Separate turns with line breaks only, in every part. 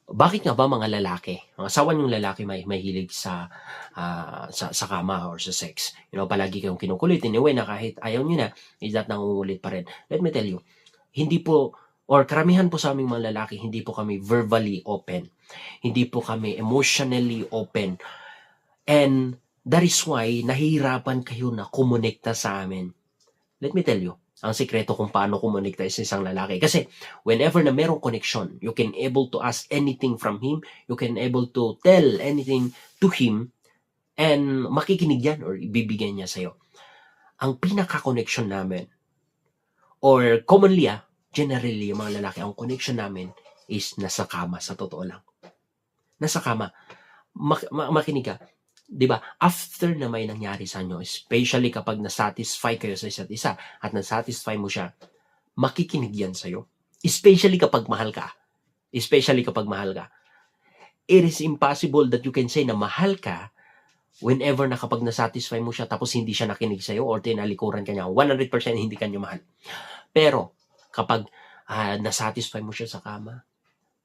Bakit nga ba mga lalaki, ang asawa niyong lalaki mahilig sa kama or sa sex? Palagi kayong kinukulit in a way na kahit ayaw niyo na, is that nangungulit pa rin. Let me tell you, hindi po or karamihan po sa aming mga lalaki, hindi po kami verbally open. Hindi po kami emotionally open. And that is why nahihirapan kayo na kumonekta sa amin. Let me tell you, ang sikreto kung paano kumonekta sa isang lalaki. Kasi whenever na merong connection, you can able to ask anything from him, you can able to tell anything to him, and makikinig yan or ibibigay niya sa'yo. Ang pinaka-connection namin, or commonly generally yung mga lalaki, ang connection namin is nasa kama, sa totoo lang. Nasa kama. Makinig ka. 'Di ba? After na may nangyari sa inyo, especially kapag na-satisfy kayo sa isa't isa at na-satisfy mo siya, makikinig yan sa'yo. Especially kapag mahal ka. Especially kapag mahal ka. It is impossible that you can say na mahal ka whenever na kapag na-satisfy mo siya tapos hindi siya nakinig sa'yo or tinalikuran ka niya, 100% hindi ka niya mahal. Pero kapag na-satisfy mo siya sa kama,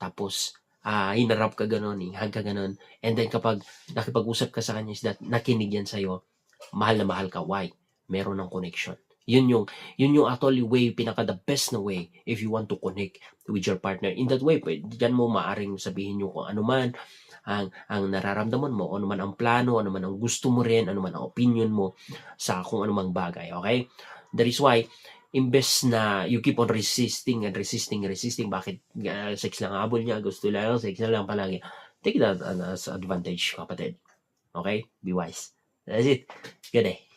tapos hinarap ka ganun, hihag ka ganun, and then kapag nakipag-usap ka sa kanya is that nakinig yan sa'yo, mahal na mahal ka. Why? Meron ng connection. Yun yung actually way, pinaka the best na way if you want to connect with your partner. In that way, diyan mo maaring sabihin nyo kung ano man ang nararamdaman mo, ano man ang plano, ano man ang gusto mo rin, ano man ang opinion mo sa kung ano mang bagay. Okay? That is why imbes na you keep on resisting and resisting, bakit sex lang habol niya, gusto lang, sex na lang palagi. Take that as advantage, kapatid. Okay? Be wise. That's it. Good day.